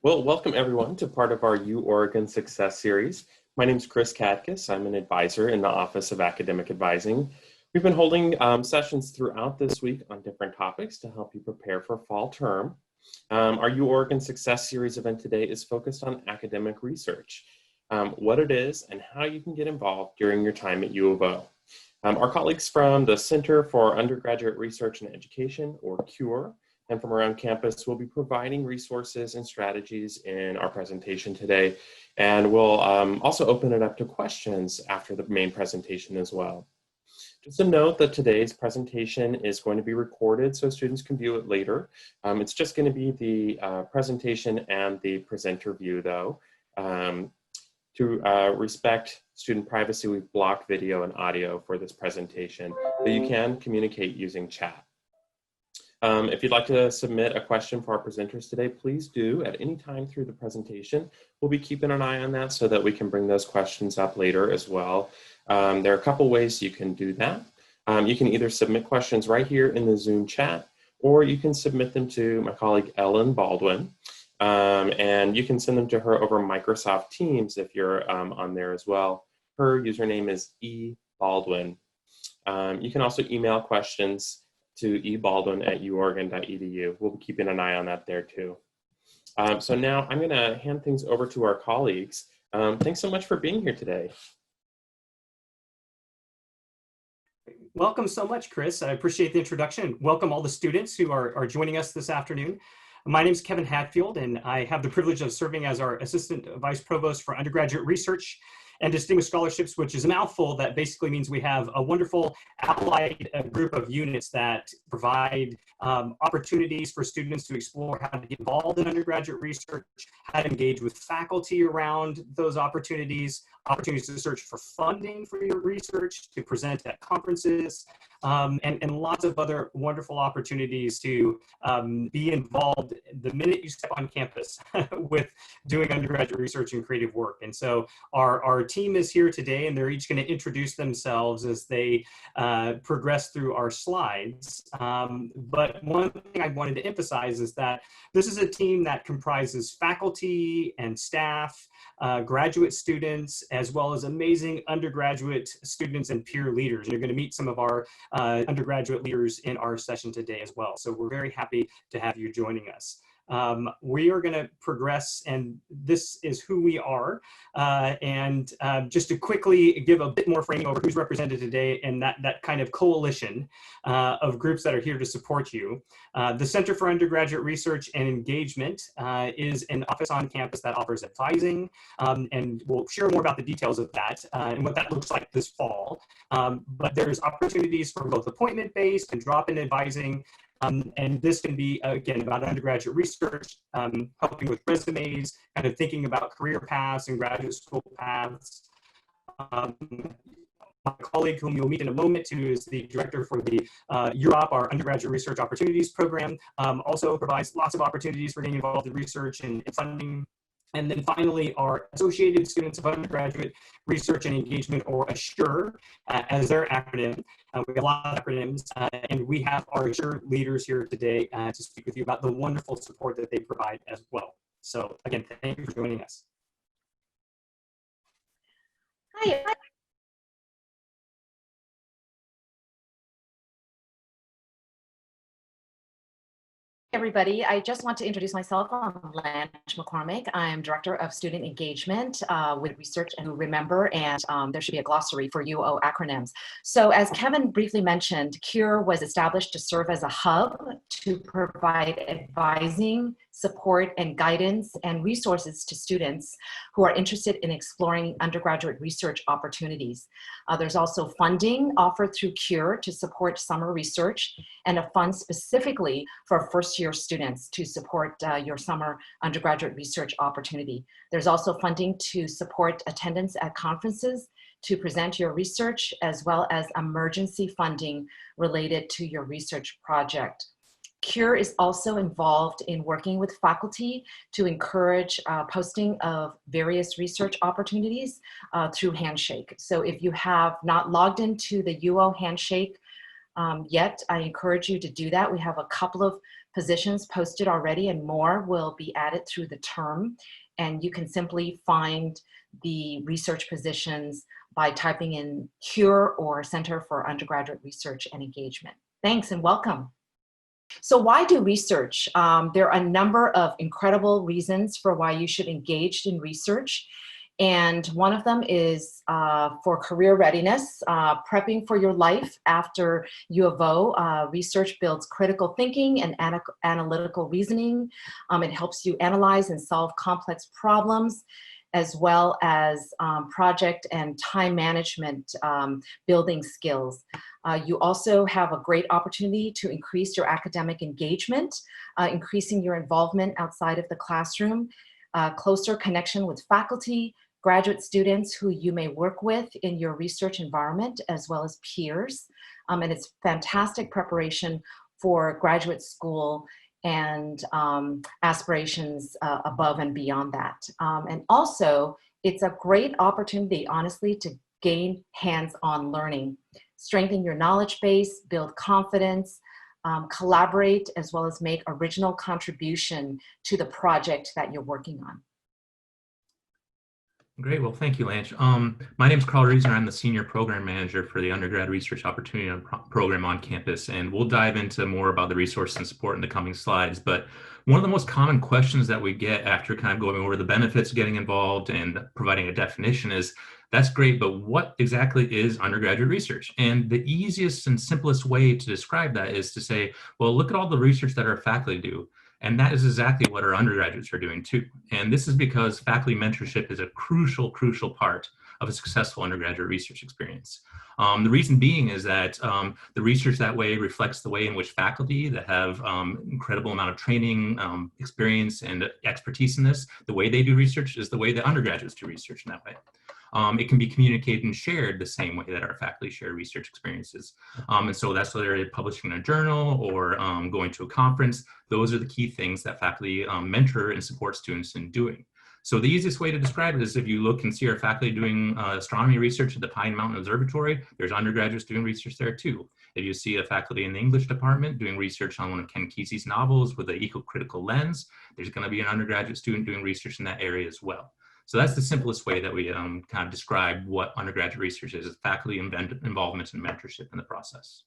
Well, welcome everyone to part of our U-Oregon Success Series. My name is Chris Katkus. I'm an advisor in the Office of Academic Advising. We've been holding sessions throughout this week on different topics to help you prepare for fall term. Our U-Oregon Success Series event today is focused on academic research, what it is and how you can get involved during your time at U of O. Our colleagues from the Center for Undergraduate Research and Education, or CURE, and from around campus will be providing resources and strategies in our presentation today. And we'll also open it up to questions after the main presentation as well. Just a note that today's presentation is going to be recorded so students can view it later. It's just going to be the presentation and the presenter view though. To respect student privacy, we've blocked video and audio for this presentation, but you can communicate using chat. If you'd like to submit a question for our presenters today, please do at any time through the presentation. We'll be keeping an eye on that so that we can bring those questions up later as well. There are a couple ways you can do that. You can either submit questions right here in the Zoom chat, or you can submit them to my colleague Ellen Baldwin. And you can send them to her over Microsoft Teams if you're on there as well. Her username is ebaldwin. You can also email questions to ebaldwin@uoregon.edu. We'll be keeping an eye on that there too. So now I'm going to hand things over to our colleagues. Thanks so much for being here today. Welcome so much, Chris. I appreciate the introduction. Welcome all the students who are joining us this afternoon. My name is Kevin Hatfield, and I have the privilege of serving as our Assistant Vice Provost for Undergraduate Research and Distinguished Scholarships, which is a mouthful that basically means we have a wonderful allied group of units that provide opportunities for students to explore how to get involved in undergraduate research, how to engage with faculty around those opportunities to search for funding for your research, to present at conferences, and lots of other wonderful opportunities to be involved the minute you step on campus with doing undergraduate research and creative work. And so our team is here today, and they're each going to introduce themselves as they progress through our slides. But one thing I wanted to emphasize is that this is a team that comprises faculty and staff, graduate students, as well as amazing undergraduate students and peer leaders. And you're going to meet some of our undergraduate leaders in our session today as well. So we're very happy to have you joining us. We are going to progress, and this is who we are. Just to quickly give a bit more framing over who's represented today and that kind of coalition of groups that are here to support you. The Center for Undergraduate Research and Engagement is an office on campus that offers advising, and we'll share more about the details of that and what that looks like this fall. But there's opportunities for both appointment-based and drop-in advising. And this can be, again, about undergraduate research, helping with resumes, kind of thinking about career paths and graduate school paths. My colleague, whom you'll meet in a moment, who is the director for the UROP, our Undergraduate Research Opportunities Program, also provides lots of opportunities for getting involved in research and funding. And then finally, our Associated Students of Undergraduate Research and Engagement, or ASURE, as their acronym. We have a lot of acronyms, and we have our ASURE leaders here today to speak with you about the wonderful support that they provide as well. So again, thank you for joining us. Hi. Everybody, I just want to introduce myself. I'm Blanche McCormick. I'm Director of Student Engagement with Research and Remember, and there should be a glossary for UO acronyms. So as Kevin briefly mentioned, CURE was established to serve as a hub to provide advising, support, and guidance and resources to students who are interested in exploring undergraduate research opportunities. There's also funding offered through CURE to support summer research, and a fund specifically for first-year students to support your summer undergraduate research opportunity. There's also funding to support attendance at conferences to present your research, as well as emergency funding related to your research project. CURE is also involved in working with faculty to encourage posting of various research opportunities through Handshake. So if you have not logged into the UO Handshake yet, I encourage you to do that. We have a couple of positions posted already, and more will be added through the term. And you can simply find the research positions by typing in CURE or Center for Undergraduate Research and Engagement. Thanks and welcome. So why do research? There are a number of incredible reasons for why you should engage in research. And one of them is for career readiness, prepping for your life after U of O. Research builds critical thinking and analytical reasoning. It helps you analyze and solve complex problems, as well as project and time management building skills. You also have a great opportunity to increase your academic engagement, increasing your involvement outside of the classroom, closer connection with faculty, graduate students who you may work with in your research environment, as well as peers. And it's fantastic preparation for graduate school and aspirations above and beyond that. And also, it's a great opportunity, honestly, to gain hands-on learning, strengthen your knowledge base, build confidence, collaborate, as well as make original contribution to the project that you're working on. Great. Well, thank you, Lanch. My name is Carl Reasoner. I'm the Senior Program Manager for the Undergrad Research Opportunity Program on campus, and we'll dive into more about the resources and support in the coming slides. But one of the most common questions that we get after kind of going over the benefits of getting involved and providing a definition is, that's great, but what exactly is undergraduate research? And the easiest and simplest way to describe that is to say, well, look at all the research that our faculty do. And that is exactly what our undergraduates are doing too. And this is because faculty mentorship is a crucial part of a successful undergraduate research experience. The reason being is that the research that way reflects the way in which faculty that have incredible amount of training, experience, and expertise in this, the way they do research is the way that undergraduates do research in that way. It can be communicated and shared the same way that our faculty share research experiences. And so that's whether they're publishing in a journal or going to a conference. Those are the key things that faculty mentor and support students in doing. So the easiest way to describe it is if you look and see our faculty doing astronomy research at the Pine Mountain Observatory, there's undergraduates doing research there too. If you see a faculty in the English department doing research on one of Ken Kesey's novels with an eco-critical lens, there's going to be an undergraduate student doing research in that area as well. So that's the simplest way that we kind of describe what undergraduate research is faculty involvement and mentorship in the process.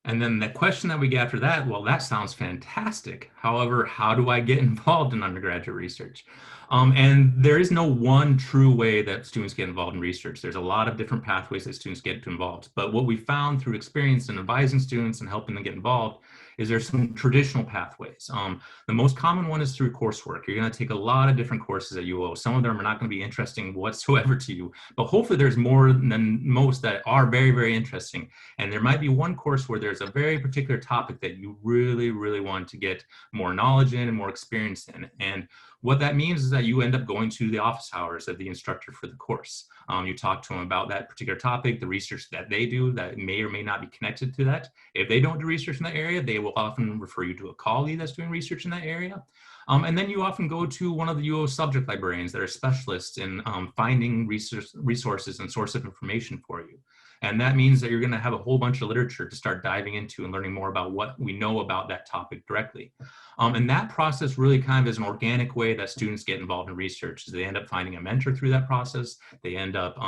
And then the question that we get after that, well, that sounds fantastic. However, how do I get involved in undergraduate research? And there is no one true way that students get involved in research. There's a lot of different pathways that students get involved. But what we found through experience in advising students and helping them get involved is there's some traditional pathways. The most common one is through coursework. You're going to take a lot of different courses at UO. Some of them are not going to be interesting whatsoever to you, but hopefully there's more than most that are very interesting. And there might be one course where there's a very particular topic that you really want to get more knowledge in and more experience in. And what that means is that you end up going to the office hours of the instructor for the course. You talk to them about that particular topic, the research that they do that may or may not be connected to that. If they don't do research in that area, they will often refer you to a colleague that's doing research in that area. And then you often go to one of the UO subject librarians that are specialists in finding resources and source of information for you. And that means that you're going to have a whole bunch of literature to start diving into and learning more about what we know about that topic directly. And that process really kind of is an organic way that students get involved in research. They end up finding a mentor through that process. They end up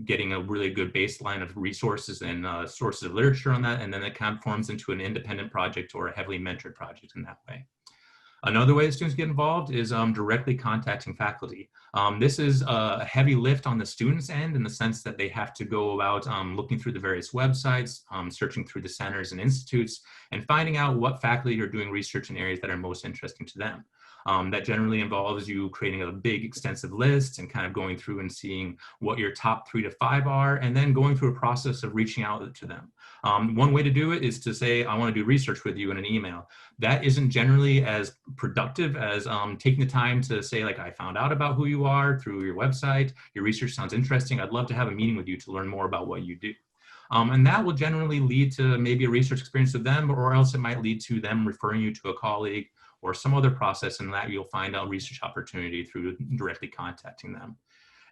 getting a really good baseline of resources and sources of literature on that. And then it kind of forms into an independent project or a heavily mentored project in that way. Another way that students get involved is directly contacting faculty. This is a heavy lift on the students' end in the sense that they have to go about looking through the various websites, searching through the centers and institutes, and finding out what faculty are doing research in areas that are most interesting to them. That generally involves you creating a big extensive list and kind of going through and seeing what your top 3 to 5 are, and then going through a process of reaching out to them. One way to do it is to say, I want to do research with you in an email. That isn't generally as productive as taking the time to say, like, I found out about who you are through your website. Your research sounds interesting. I'd love to have a meeting with you to learn more about what you do. And that will generally lead to maybe a research experience with them, or else it might lead to them referring you to a colleague or some other process, and that you'll find a research opportunity through directly contacting them.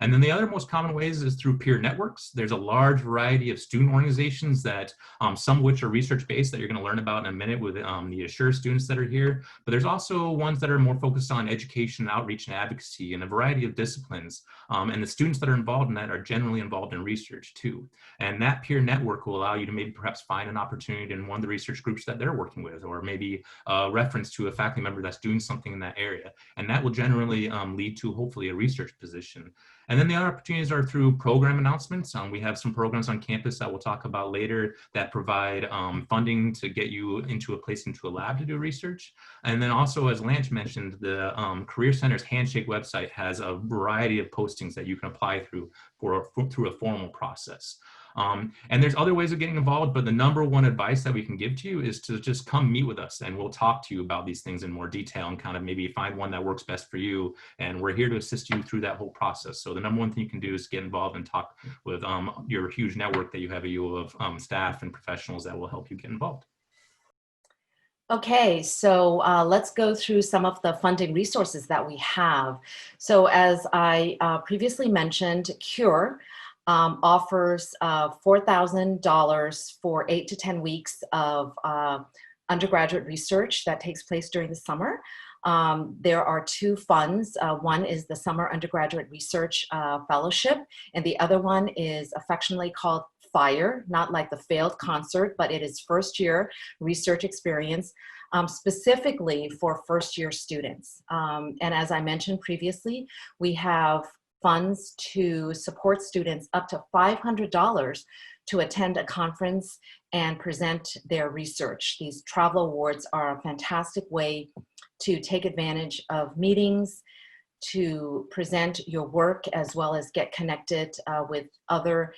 And then the other most common ways is through peer networks. There's a large variety of student organizations that some of which are research-based that you're going to learn about in a minute with the ASURE students that are here. But there's also ones that are more focused on education, outreach, and advocacy in a variety of disciplines. And the students that are involved in that are generally involved in research too. And that peer network will allow you to maybe perhaps find an opportunity in one of the research groups that they're working with, or maybe a reference to a faculty member that's doing something in that area. And that will generally lead to hopefully a research position. And then the other opportunities are through program announcements. We have some programs on campus that we'll talk about later that provide funding to get you into a place, into a lab to do research. And then also, as Lance mentioned, the Career Center's Handshake website has a variety of postings that you can apply through through a formal process. And there's other ways of getting involved, but the number one advice that we can give to you is to just come meet with us, and we'll talk to you about these things in more detail and kind of maybe find one that works best for you. And we're here to assist you through that whole process. So the number one thing you can do is get involved and talk with your huge network that you have at UO of staff and professionals that will help you get involved. Okay, so let's go through some of the funding resources that we have. So as I previously mentioned, CURE offers $4,000 for 8 to 10 weeks of undergraduate research that takes place during the summer. There are two funds. One is the Summer Undergraduate Research Fellowship, and the other one is affectionately called FIRE, not like the failed concert, but it is first year research experience, specifically for first year students. And as I mentioned previously, we have funds to support students up to $500 to attend a conference and present their research. These travel awards are a fantastic way to take advantage of meetings, to present your work, as well as get connected with other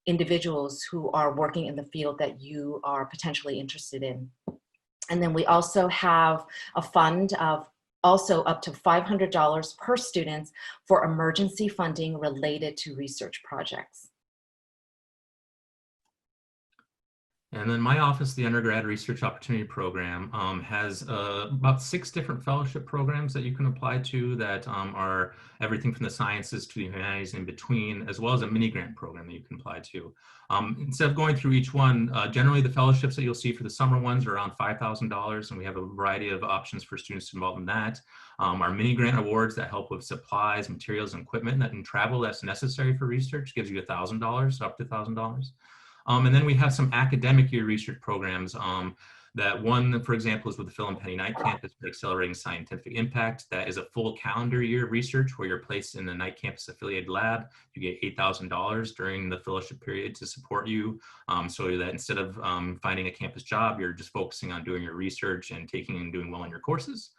individuals who are working in the field that you are potentially interested in. And then we also have a fund of also up to $500 per student for emergency funding related to research projects. And then my office, the Undergrad Research Opportunity Program, has about 6 different fellowship programs that you can apply to that are everything from the sciences to the humanities in between, as well as a mini grant program that you can apply to. Instead of going through each one, generally the fellowships that you'll see for the summer ones are around $5,000, and we have a variety of options for students involved in that. Our mini grant awards that help with supplies, materials, and equipment and travel that's necessary for research gives you $1,000, up to $1,000. And then we have some academic year research programs. That one, for example, is with the Phil and Penny Night Campus for Accelerating Scientific Impact. That is a full calendar year of research where you're placed in the Night Campus affiliated lab. You get $8,000 during the fellowship period to support you, so that instead of finding a campus job, you're just focusing on doing your research and taking and doing well in your courses.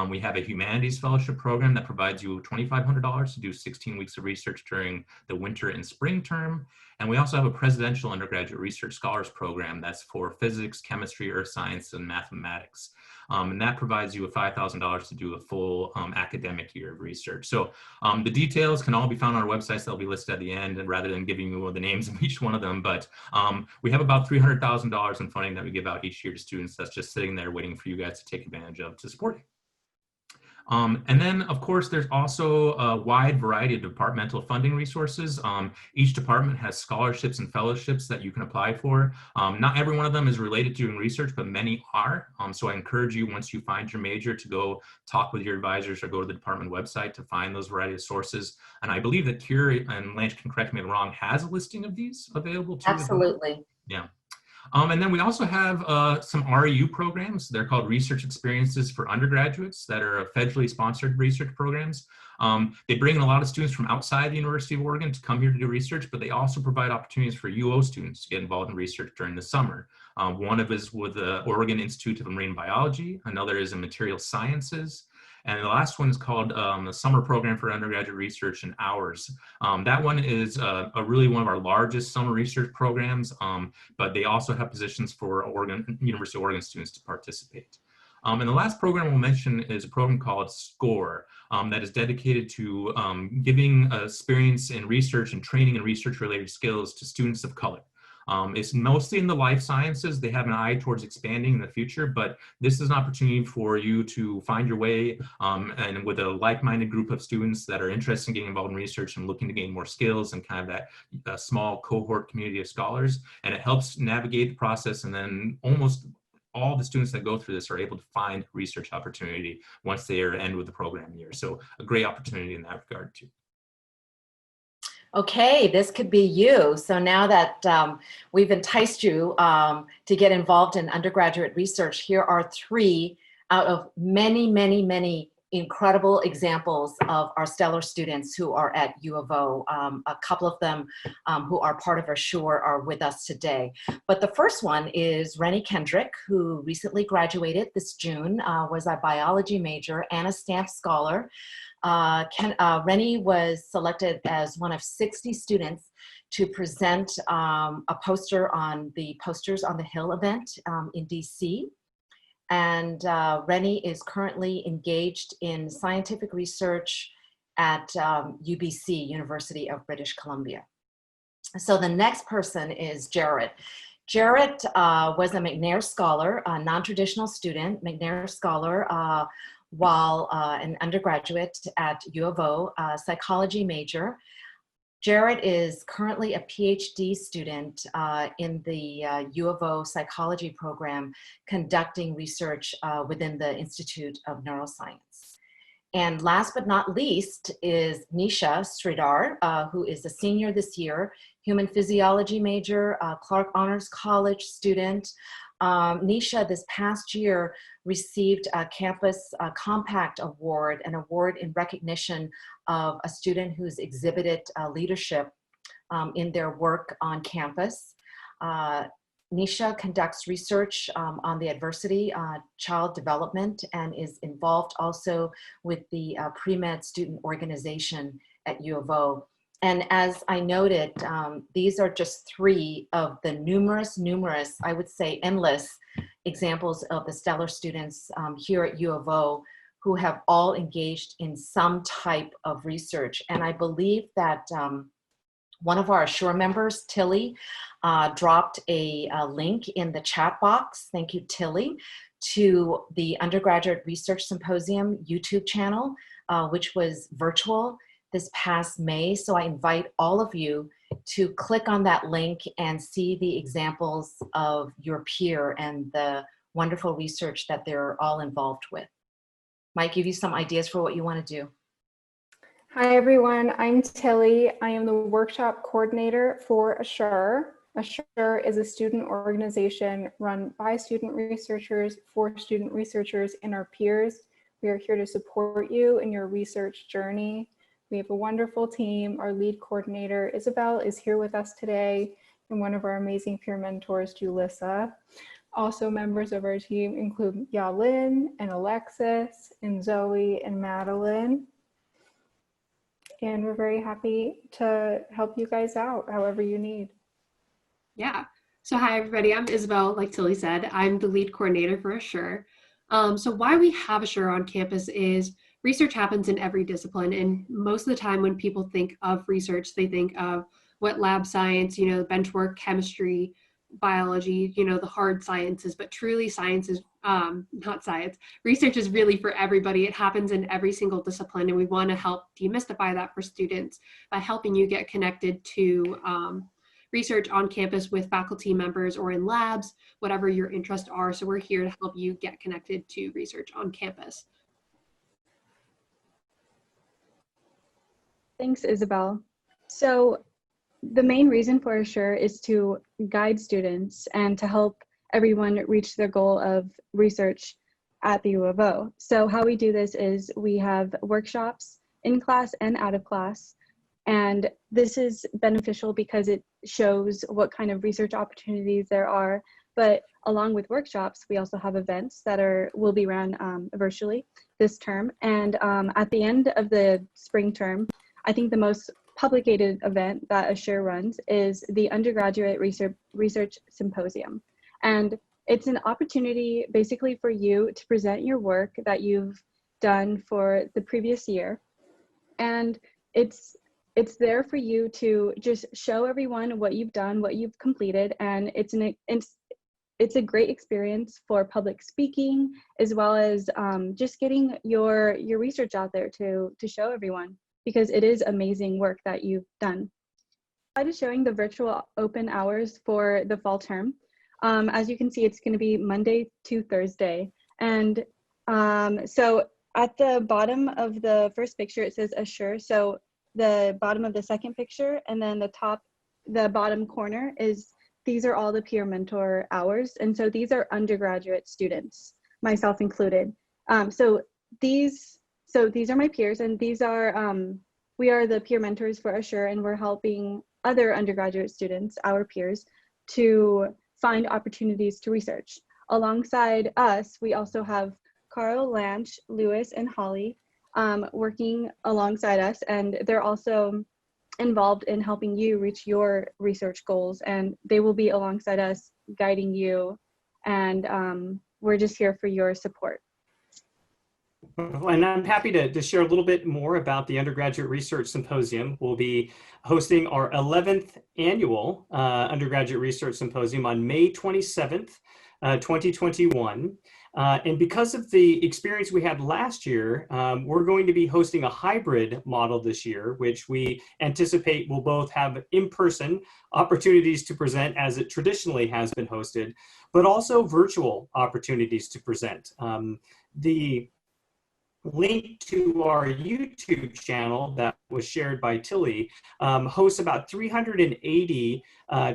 We have a humanities fellowship program that provides you $2,500 to do 16 weeks of research during the winter and spring term. And we also have a presidential undergraduate research scholars program that's for physics, chemistry, earth science, and mathematics. And that provides you $5,000 to do a full academic year of research. So the details can all be found on our websites. They'll be listed at the end, and rather than giving you the names of each one of them. But we have about $300,000 in funding that we give out each year to students that's just sitting there waiting for you guys to take advantage of to support you. And then, of course, there's also a wide variety of departmental funding resources. Each department has scholarships and fellowships that you can apply for. Not every one of them is related to doing research, but many are. So I encourage you, once you find your major, to go talk with your advisors or go to the department website to find those variety of sources. And I believe that CURE, and Lance can correct me if I'm wrong, has a listing of these available too. Absolutely. Yeah. And then we also have some REU programs. They're called Research Experiences for Undergraduates that are federally sponsored research programs. They bring in a lot of students from outside the University of Oregon to come here to do research, but they also provide opportunities for UO students to get involved in research during the summer. One of is with the Oregon Institute of Marine Biology. Another is in Material Sciences. And the last one is called the Summer Program for Undergraduate Research in Hours. That one is really one of our largest summer research programs, but they also have positions for University of Oregon students to participate. And the last program we'll mention is a program called SCORE that is dedicated to giving experience in research and training in research-related skills to students of color. It's mostly in the life sciences. They have an eye towards expanding in the future, but this is an opportunity for you to find your way and with a like-minded group of students that are interested in getting involved in research and looking to gain more skills and kind of that small cohort community of scholars. And it helps navigate the process, and then almost all the students that go through this are able to find research opportunity once they are end with the program year. So a great opportunity in that regard too. Okay, this could be you. So now that we've enticed you to get involved in undergraduate research, here are 3 out of many, many, many incredible examples of our stellar students who are at U of O. A couple of them who are part of ASURE are with us today. But the first one is Rennie Kendrick, who recently graduated this June, was a biology major and a Stamp Scholar. Rennie was selected as one of 60 students to present a poster on the Posters on the Hill event in DC. And Rennie is currently engaged in scientific research at UBC, University of British Columbia. So the next person is Jarrett. Jarrett was a McNair Scholar, a non-traditional student, McNair Scholar, while an undergraduate at U of O, psychology major. Jarrett is currently a PhD student in the U of O psychology program, conducting research within the Institute of Neuroscience. And last but not least is Nisha Sridhar, who is a senior this year, human physiology major, Clark Honors College student. Nisha this past year received a Campus Compact Award, an award in recognition of a student who's exhibited leadership in their work on campus. Nisha conducts research on the adversity, child development, and is involved also with the pre-med student organization at U of O. And as I noted, these are just 3 of the numerous, I would say endless, examples of the stellar students here at U of O who have all engaged in some type of research. And I believe that one of our ASURE members, Tilly, dropped a link in the chat box, thank you, Tilly, to the Undergraduate Research Symposium YouTube channel, which was virtual this past May. So I invite all of you to click on that link and see the examples of your peer and the wonderful research that they're all involved with. Might give you some ideas for what you want to do. Hi everyone, I'm Tilly. I am the workshop coordinator for ASURE. ASURE is a student organization run by student researchers for student researchers and our peers. We are here to support you in your research journey. We have a wonderful team. Our lead coordinator, Isabel, is here with us today, and one of our amazing peer mentors, Julissa. Also members of our team include Yalin and Alexis and Zoe and Madeline. And we're very happy to help you guys out however you need. Yeah. So hi, everybody. I'm Isabel, like Tilly said. I'm the lead coordinator for ASURE. So why we have ASURE on campus is research happens in every discipline. And most of the time when people think of research, they think of wet lab science, bench work, chemistry, biology, the hard sciences, but truly science is not science. Research is really for everybody. It happens in every single discipline, and we want to help demystify that for students by helping you get connected to research on campus with faculty members or in labs, whatever your interests are. So we're here to help you get connected to research on campus. Thanks, Isabel. So the main reason for ASURE is to guide students and to help everyone reach their goal of research at the U of O. So how we do this is we have workshops in class and out of class. And this is beneficial because it shows what kind of research opportunities there are. But along with workshops, we also have events that will be run virtually this term. And at the end of the spring term, I think the most publicated event that ASURE runs is the Undergraduate Research Symposium. And it's an opportunity basically for you to present your work that you've done for the previous year. And it's it's there for you to just show everyone what you've done, what you've completed, and it's a great experience for public speaking, as well as just getting your research out there to show everyone, because it is amazing work that you've done. I'm showing the virtual open hours for the fall term. As you can see, it's going to be Monday to Thursday. And so at the bottom of the first picture, it says ASURE. So the bottom of the second picture, and then the bottom corner these are all the peer mentor hours. And so these are undergraduate students, myself included. So these are my peers, and these are, we are the peer mentors for ASURE, and we're helping other undergraduate students, our peers, to find opportunities to research. Alongside us, we also have Carl, Lanch, Lewis, and Holly working alongside us, and they're also involved in helping you reach your research goals, and they will be alongside us guiding you, and we're just here for your support. And I'm happy to share a little bit more about the Undergraduate Research Symposium. We'll be hosting our 11th annual Undergraduate Research Symposium on May 27th, 2021. And because of the experience we had last year, we're going to be hosting a hybrid model this year, which we anticipate will both have in-person opportunities to present as it traditionally has been hosted, but also virtual opportunities to present. The link to our YouTube channel that was shared by Tilly hosts about 380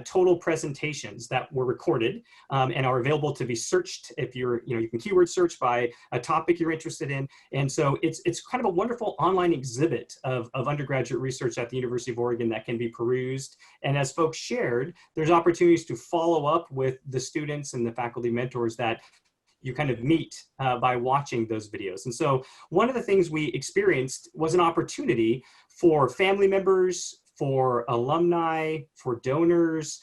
total presentations that were recorded and are available to be searched if you can keyword search by a topic you're interested in. And so it's kind of a wonderful online exhibit of undergraduate research at the University of Oregon that can be perused. And as folks shared, there's opportunities to follow up with the students and the faculty mentors that you kind of meet by watching those videos. And so one of the things we experienced was an opportunity for family members, for alumni, for donors,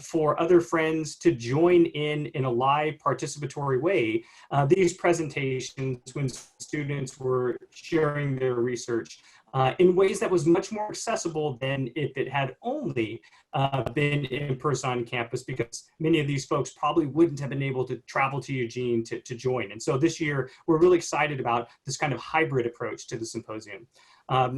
for other friends to join in a live participatory way these presentations when students were sharing their research in ways that was much more accessible than if it had only been in person on campus, because many of these folks probably wouldn't have been able to travel to Eugene to join. And so this year, we're really excited about this kind of hybrid approach to the symposium.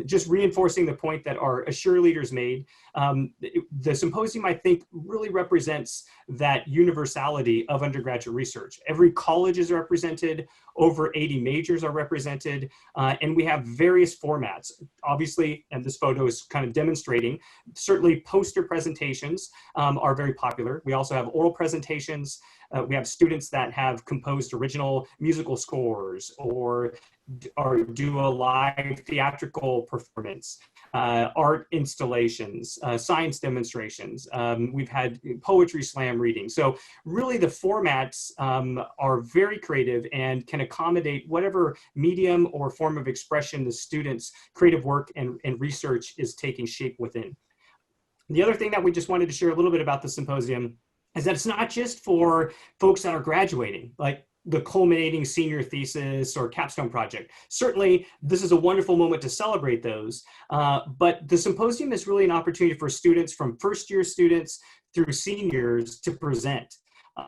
Just reinforcing the point that our ASURE leaders made, the symposium, I think, really represents that universality of undergraduate research. Every college is represented, over 80 majors are represented, and we have various formats. Obviously, and this photo is kind of demonstrating, certainly poster presentations are very popular. We also have oral presentations. We have students that have composed original musical scores or do a live theatrical performance, art installations, science demonstrations. We've had poetry slam readings. So really the formats are very creative and can accommodate whatever medium or form of expression the students' creative work and research is taking shape within. The other thing that we just wanted to share a little bit about the symposium is that it's not just for folks that are graduating, like the culminating senior thesis or capstone project. Certainly, this is a wonderful moment to celebrate those, but the symposium is really an opportunity for students from first-year students through seniors to present.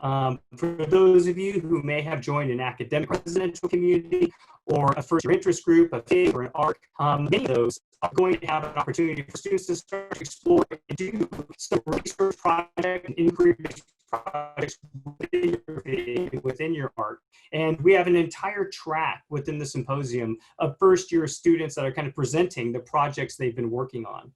For those of you who may have joined an academic residential community or a first-year interest group, a FIG or an ARC, many of those are going to have an opportunity for students to start to explore and do some research projects and inquiry-based projects within your ARC. And we have an entire track within the symposium of first-year students that are kind of presenting the projects they've been working on.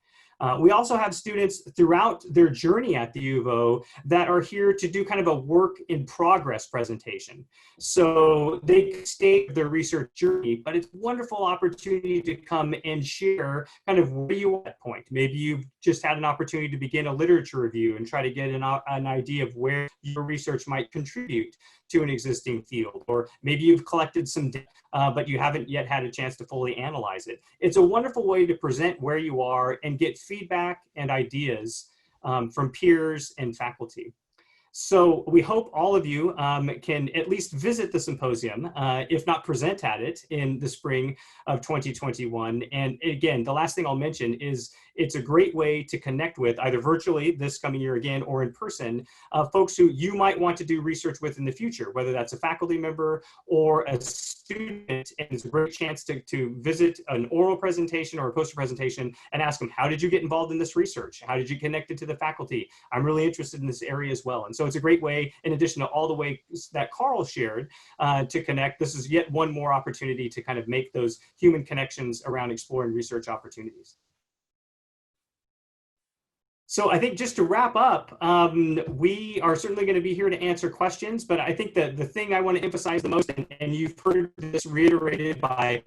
We also have students throughout their journey at the U of O that are here to do kind of a work in progress presentation. So they state their research journey, but it's a wonderful opportunity to come and share kind of where you are at that point. Maybe you've just had an opportunity to begin a literature review and try to get an idea of where your research might contribute to an existing field, or maybe you've collected some data, but you haven't yet had a chance to fully analyze it. It's a wonderful way to present where you are and get feedback and ideas from peers and faculty. So we hope all of you can at least visit the symposium, if not present at it in the spring of 2021. And again, the last thing I'll mention is it's a great way to connect with, either virtually this coming year again or in person, folks who you might want to do research with in the future, whether that's a faculty member or a student. And it's a great chance to visit an oral presentation or a poster presentation and ask them, how did you get involved in this research? How did you connect it to the faculty? I'm really interested in this area as well. And so it's a great way, in addition to all the ways that Carl shared, to connect. This is yet one more opportunity to kind of make those human connections around exploring research opportunities. So I think just to wrap up, we are certainly going to be here to answer questions, but I think that the thing I want to emphasize the most, and you've heard this reiterated by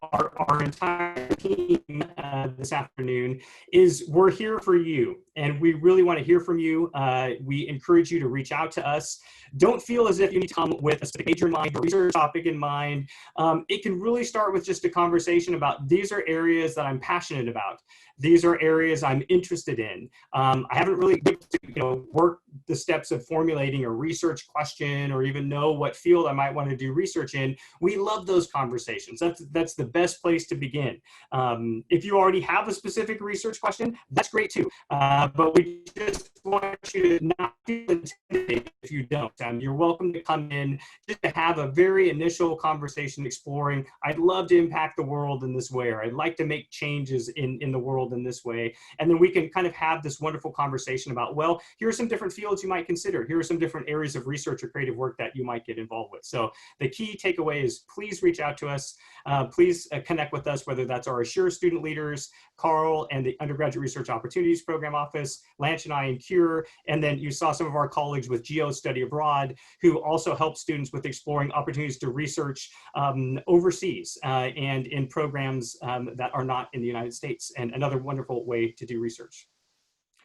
our entire team this afternoon, is we're here for you, and we really want to hear from you. We encourage you to reach out to us. Don't feel as if you need to come with a specific major in mind or research topic in mind. It can really start with just a conversation about, these are areas that I'm passionate about. These are areas I'm interested in. I haven't really worked the steps of formulating a research question or even know what field I might want to do research in. We love those conversations. That's the best place to begin. If you already have a specific research question, that's great too. But we just want you to not feel intimidated if you don't. You're welcome to come in just to have a very initial conversation exploring, I'd love to impact the world in this way, or I'd like to make changes in the world in this way. And then we can kind of have this wonderful conversation about, well, here are some different fields you might consider. Here are some different areas of research or creative work that you might get involved with. So the key takeaway is, please reach out to us. Please connect with us, whether that's our ASURE student leaders, Carl and the Undergraduate Research Opportunities Program Office, Lanch and I in CURE, and then you saw some of our colleagues with GEO Study Abroad, who also help students with exploring opportunities to research overseas and in programs that are not in the United States, and another wonderful way to do research.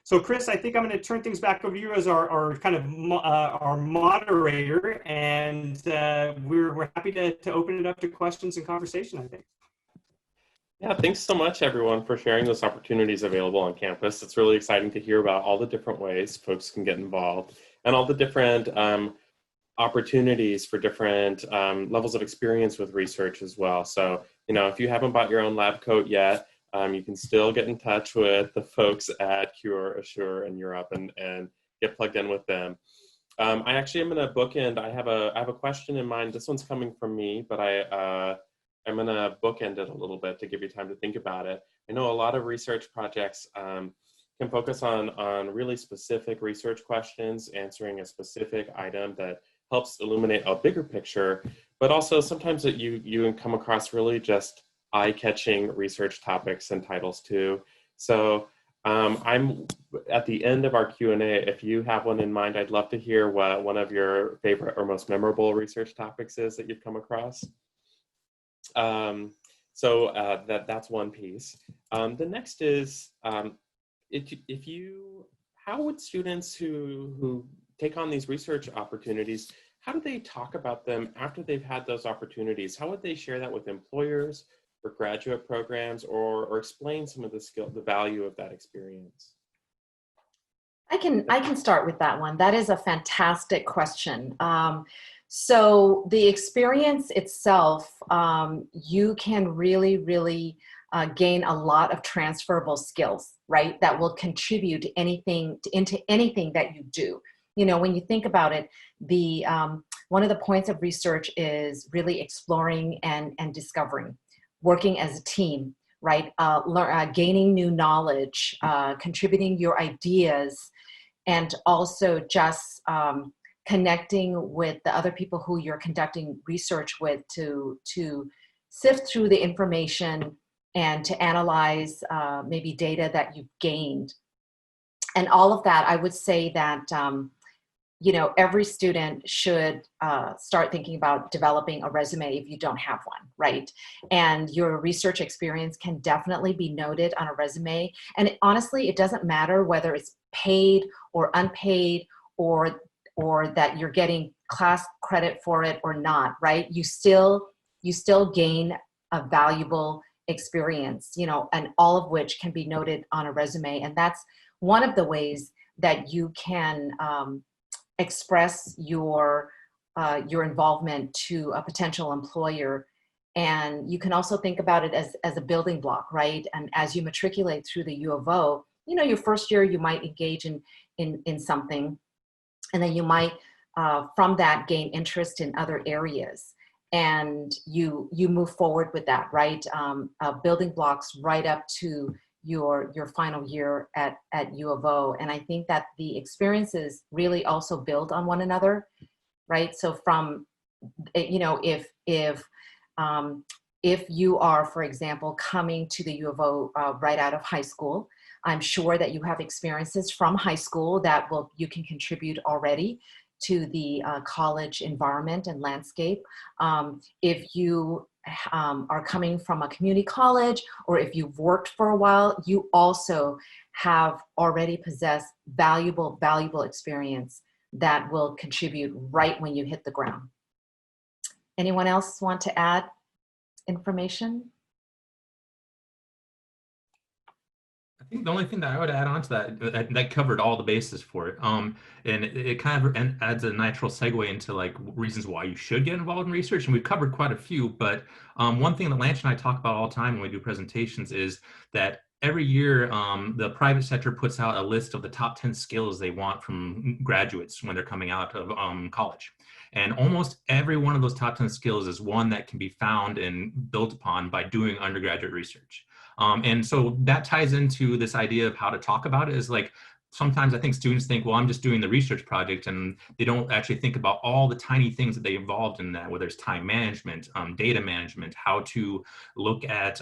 So Chris, I think I'm going to turn things back over to you as our kind of our moderator, and we're happy to open it up to questions and conversation, I think. Yeah, thanks so much, everyone, for sharing those opportunities available on campus. It's really exciting to hear about all the different ways folks can get involved and all the different opportunities for different levels of experience with research as well. So, if you haven't bought your own lab coat yet, you can still get in touch with the folks at CURE, ASURE, and UROP and get plugged in with them. I actually am going to bookend. I have a question in mind. This one's coming from me, but I'm going to bookend it a little bit to give you time to think about it. I know a lot of research projects can focus on really specific research questions, answering a specific item that helps illuminate a bigger picture, but also sometimes that you come across really just eye-catching research topics and titles too. So I'm at the end of our Q&A. If you have one in mind, I'd love to hear what one of your favorite or most memorable research topics is that you've come across. That's one piece. The next is, how would students who take on these research opportunities, how do they talk about them after they've had those opportunities? How would they share that with employers or graduate programs, or explain some of the value of that experience? I can start with that one. That is a fantastic question. So the experience itself, you can really gain a lot of transferable skills, right? That will contribute to anything that you do. When you think about it, one of the points of research is really exploring and discovering, working as a team, right? Gaining new knowledge, contributing your ideas, and also just connecting with the other people who you're conducting research with to sift through the information and to analyze maybe data that you've gained. And all of that, I would say that every student should start thinking about developing a resume if you don't have one, right? And your research experience can definitely be noted on a resume. And honestly, it doesn't matter whether it's paid or unpaid, or that you're getting class credit for it or not, right? You still gain a valuable experience, and all of which can be noted on a resume. And that's one of the ways that you can express your involvement to a potential employer And you can also think about it as a building block, right? And as you matriculate through the U of O, you know, your first year you might engage in something, and then you might from that gain interest in other areas, and you move forward with that, right? Building blocks right up to your final year at U of O. And I think that the experiences really also build on one another, right? So from, you know, if you are, for example, coming to the U of O right out of high school, I'm sure that you have experiences from high school that you can contribute already to the college environment and landscape. If you are coming from a community college, or if you've worked for a while, you also have already possessed valuable experience that will contribute right when you hit the ground. Anyone else want to add information? I think the only thing that I would add on to that covered all the bases for it. And it kind of adds a natural segue into like reasons why you should get involved in research. And we've covered quite a few, but one thing that Lance and I talk about all the time when we do presentations is that every year the private sector puts out a list of the top 10 skills they want from graduates when they're coming out of college. And almost every one of those top 10 skills is one that can be found and built upon by doing undergraduate research. And so that ties into this idea of how to talk about it. Is like, sometimes I think students think, well, I'm just doing the research project, and they don't actually think about all the tiny things that they involved in that, whether it's time management, data management, how to look at,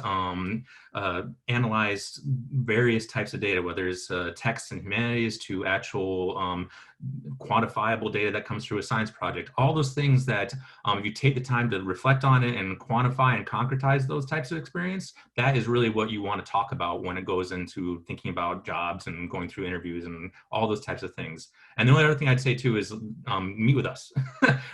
analyze various types of data, whether it's text and humanities to actual quantifiable data that comes through a science project. All those things that if you take the time to reflect on it and quantify and concretize those types of experience, that is really what you want to talk about when it goes into thinking about jobs and going through interviews and all those types of things. And the only other thing I'd say too is meet with us.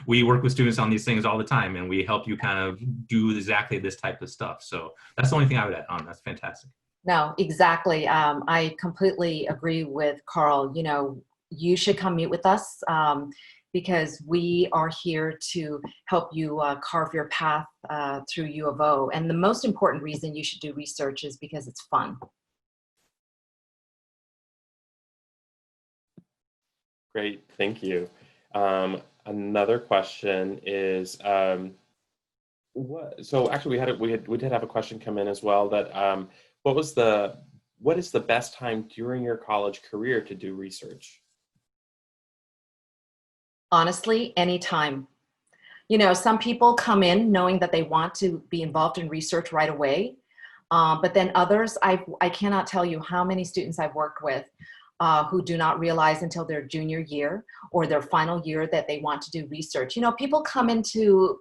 We work with students on these things all the time, and we help you kind of do exactly this type of stuff. So that's the only thing I would add on. That's fantastic. No, exactly. I completely agree with Carl. You know, you should come meet with us because we are here to help you carve your path through U of O. And the most important reason you should do research is because it's fun. Great, thank you. Another question is, so actually we did have a question come in as well that what is the best time during your college career to do research? Honestly, anytime. You know, some people come in knowing that they want to be involved in research right away, but then others, I cannot tell you how many students I've worked with who do not realize until their junior year or their final year that they want to do research. You know, people come into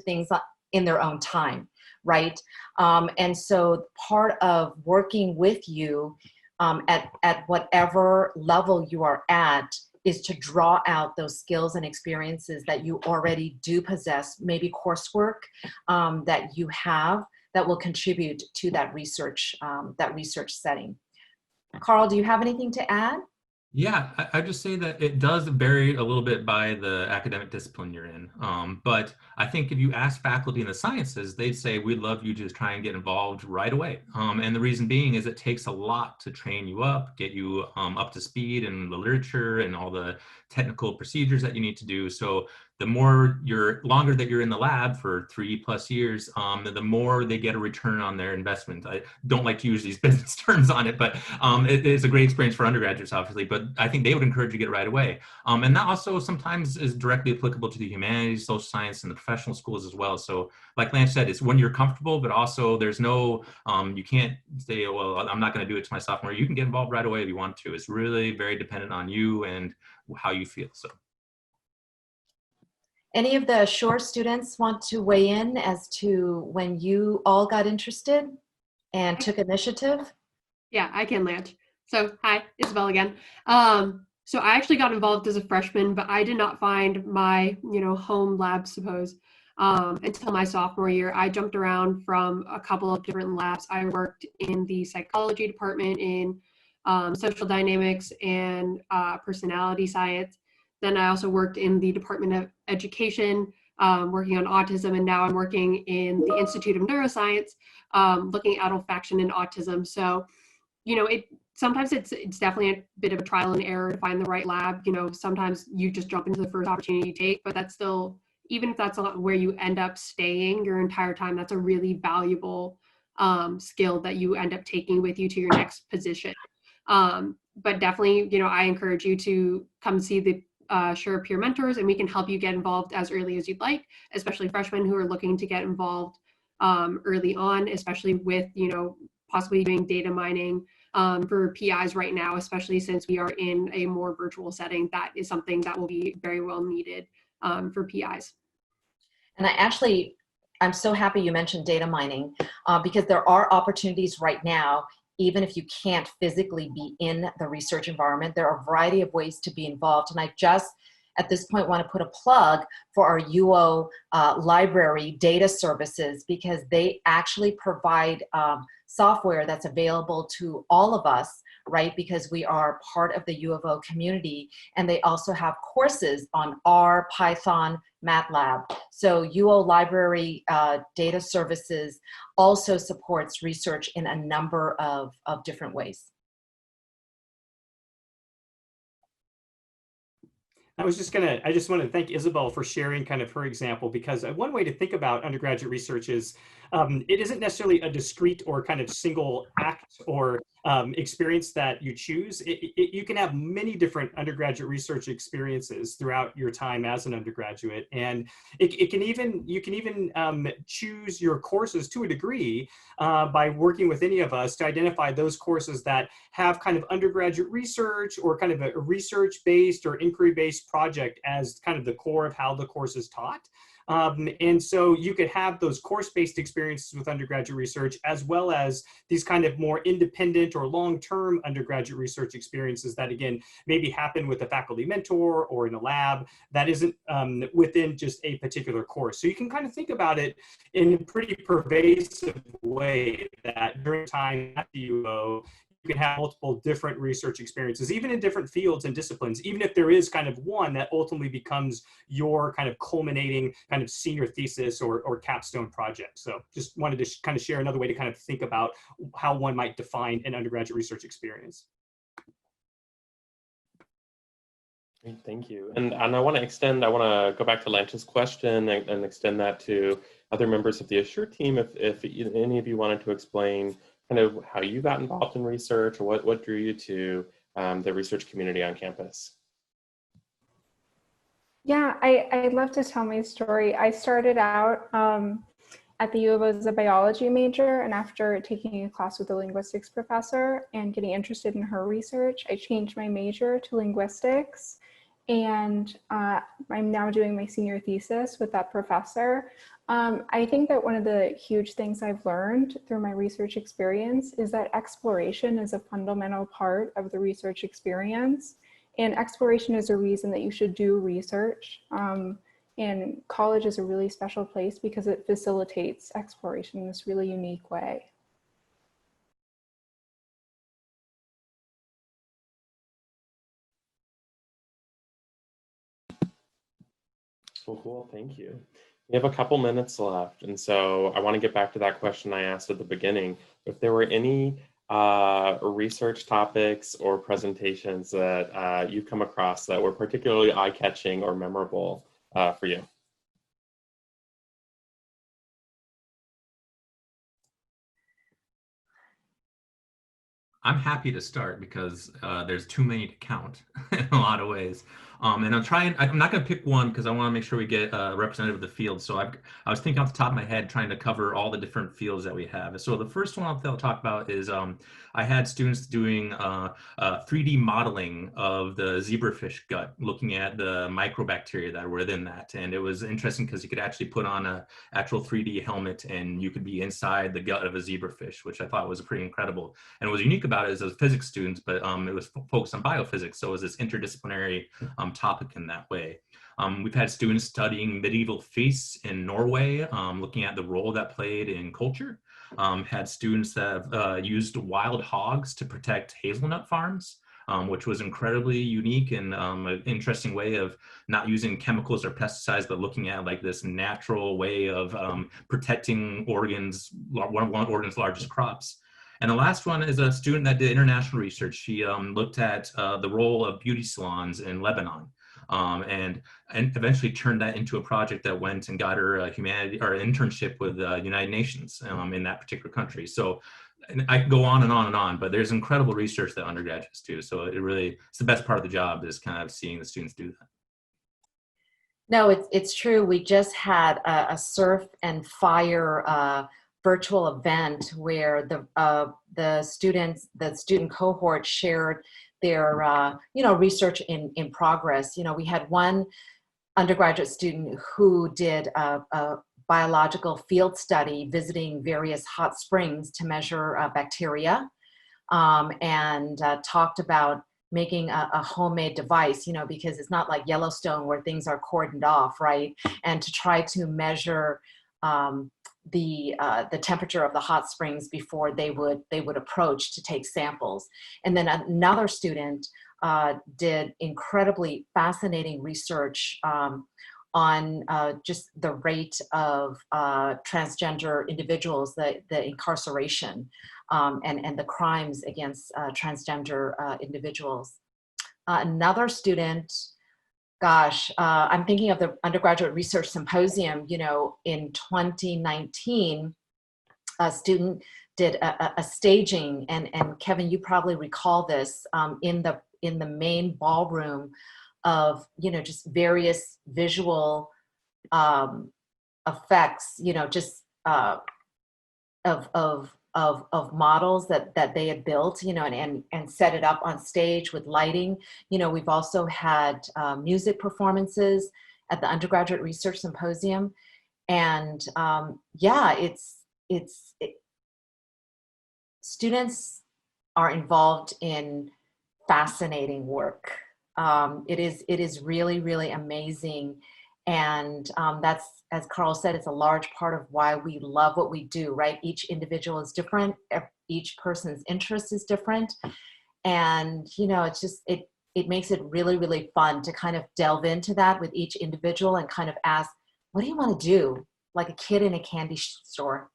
things in their own time, right? And so part of working with you at whatever level you are at is to draw out those skills and experiences that you already do possess, maybe coursework that you have that will contribute to that research setting. Carl, do you have anything to add? Yeah, I just say that it does vary a little bit by the academic discipline you're in. But I think if you ask faculty in the sciences, they'd say, we'd love you to try and get involved right away. And the reason being is it takes a lot to train you up, get you up to speed in the literature and all the technical procedures that you need to do. So the longer that you're in the lab for 3+ years, the more they get a return on their investment. I don't like to use these business terms on it, but it is a great experience for undergraduates, obviously, but I think they would encourage you to get right away. And that also sometimes is directly applicable to the humanities, social science, and the professional schools as well. So like Lance said, it's when you're comfortable, but also there's no, you can't say, well, I'm not going to do it to my sophomore year. You can get involved right away if you want to. It's really very dependent on you and how you feel. So. Any of the ASURE students want to weigh in as to when you all got interested and took initiative? Yeah, I can, Lance. So hi, Isabel again. So I actually got involved as a freshman, but I did not find my, home lab, suppose, until my sophomore year. I jumped around from a couple of different labs. I worked in the psychology department in social dynamics and personality science. Then I also worked in the Department of Education working on autism, and now I'm working in the Institute of Neuroscience, looking at olfaction and autism. So, sometimes it's definitely a bit of a trial and error to find the right lab. Sometimes you just jump into the first opportunity you take, but that's still, even if that's not where you end up staying your entire time, that's a really valuable skill that you end up taking with you to your next position. But definitely, I encourage you to come see the ASURE peer mentors, and we can help you get involved as early as you'd like, especially freshmen who are looking to get involved early on, especially with, possibly doing data mining for PIs right now, especially since we are in a more virtual setting. That is something that will be very well needed for PIs. And I'm so happy you mentioned data mining because there are opportunities right now, even if you can't physically be in the research environment. There are a variety of ways to be involved. And I just, at this point, want to put a plug for our UO library data services, because they actually provide software that's available to all of us, right? Because we are part of the U of O community, and they also have courses on R, Python, MATLAB. So UO Library Data Services also supports research in a number of different ways. I just want to thank Isabel for sharing kind of her example, because one way to think about undergraduate research is it isn't necessarily a discrete or kind of single act or experience that you choose. You can have many different undergraduate research experiences throughout your time as an undergraduate, and you can even choose your courses to a degree by working with any of us to identify those courses that have kind of undergraduate research or kind of a research-based or inquiry-based project as kind of the core of how the course is taught. And so you could have those course-based experiences with undergraduate research, as well as these kind of more independent or long-term undergraduate research experiences that, again, maybe happen with a faculty mentor or in a lab that isn't within just a particular course. So you can kind of think about it in a pretty pervasive way, that during time at the UO, you can have multiple different research experiences, even in different fields and disciplines, even if there is kind of one that ultimately becomes your kind of culminating kind of senior thesis or capstone project. So just wanted to kind of share another way to kind of think about how one might define an undergraduate research experience. Great, thank you. And I want to go back to Lance's question and extend that to other members of the ASURE team. If any of you wanted to explain kind of how you got involved in research, or what drew you to the research community on campus. Yeah, I'd love to tell my story. I started out at the U of O as a biology major, and after taking a class with a linguistics professor and getting interested in her research, I changed my major to linguistics, and I'm now doing my senior thesis with that professor. I think that one of the huge things I've learned through my research experience is that exploration is a fundamental part of the research experience. And exploration is a reason that you should do research. And college is a really special place because it facilitates exploration in this really unique way. Well, cool, thank you. We have a couple minutes left, and so I want to get back to that question I asked at the beginning. If there were any research topics or presentations that you've come across that were particularly eye-catching or memorable for you. I'm happy to start because there's too many to count in a lot of ways. And I'm not going to pick one because I want to make sure we get a representative of the field. So I was thinking off the top of my head, trying to cover all the different fields that we have. So the first one I'll talk about is I had students doing 3D modeling of the zebrafish gut, looking at the microbacteria that were within that. And it was interesting because you could actually put on an actual 3D helmet and you could be inside the gut of a zebrafish, which I thought was pretty incredible. And what was unique about it is as physics students, but it was focused on biophysics. So it was this interdisciplinary topic in that way. We've had students studying medieval feasts in Norway, looking at the role that played in culture. Had students that have used wild hogs to protect hazelnut farms. which was incredibly unique and an interesting way of not using chemicals or pesticides, but looking at like this natural way of protecting organs, one of Oregon's largest crops. And the last one is a student that did international research. She looked at the role of beauty salons in Lebanon. And eventually turned that into a project that went and got her a internship with the United Nations in that particular country. So I could go on and on and on, but there's incredible research that undergraduates do. So it's the best part of the job is kind of seeing the students do that. No, it's true. We just had a surf and fire virtual event where the student cohort shared their research in progress. We had one undergraduate student who did a biological field study visiting various hot springs to measure bacteria, and talked about making a homemade device, because it's not like Yellowstone where things are cordoned off, right? And to try to measure the temperature of the hot springs before they would approach to take samples. And then another student did incredibly fascinating research on just the rate of transgender individuals, the incarceration, and the crimes against transgender individuals. Another student, I'm thinking of the Undergraduate Research Symposium, in 2019, a student did a staging, and Kevin, you probably recall this, in the main ballroom of, just various visual effects, just of models that they had built, and set it up on stage with lighting. We've also had music performances at the Undergraduate Research Symposium. And students are involved in fascinating work. It is really, really amazing. And that's, as Carl said, it's a large part of why we love what we do, right? Each individual is different. Each person's interest is different. And, it's just, it makes it really, really fun to kind of delve into that with each individual and kind of ask, what do you want to do? Like a kid in a candy store.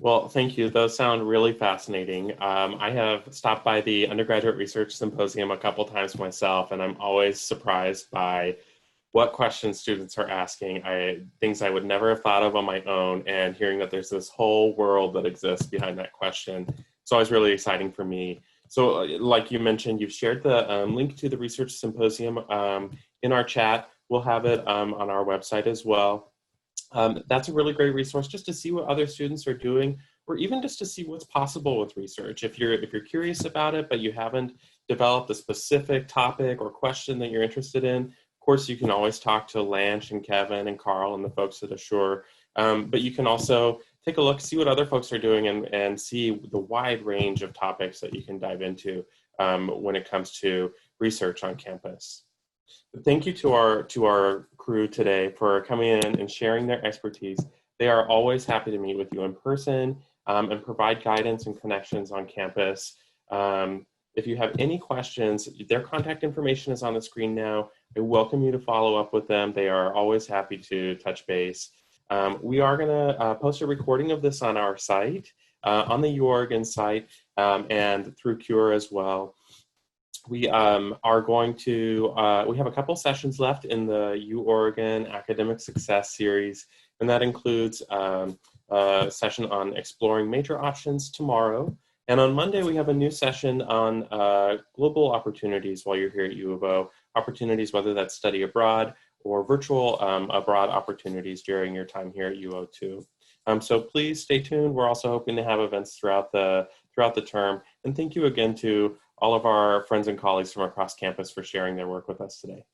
Well, thank you. Those sound really fascinating. I have stopped by the Undergraduate Research Symposium a couple times myself, and I'm always surprised by what questions students are asking. Things I would never have thought of on my own, and hearing that there's this whole world that exists behind that question. It's always really exciting for me. So like you mentioned, you've shared the link to the Research Symposium in our chat. We'll have it on our website as well. That's a really great resource just to see what other students are doing, or even just to see what's possible with research. If you're curious about it, but you haven't developed a specific topic or question that you're interested in, of course, you can always talk to Lanch and Kevin and Carl and the folks at ASURE. But you can also take a look, see what other folks are doing, and see the wide range of topics that you can dive into when it comes to research on campus. Thank you to our crew today for coming in and sharing their expertise. They are always happy to meet with you in person and provide guidance and connections on campus. If you have any questions, their contact information is on the screen now. I welcome you to follow up with them. They are always happy to touch base. We are going to post a recording of this on our site, on the UOregon site, and through CURE as well. We are going to, we have a couple sessions left in the UOregon Academic Success Series, and that includes a session on exploring major options tomorrow. And on Monday, we have a new session on global opportunities while you're here at U of O, opportunities whether that's study abroad or virtual abroad opportunities during your time here at UO2. So please stay tuned. We're also hoping to have events throughout the term. And thank you again to all of our friends and colleagues from across campus for sharing their work with us today.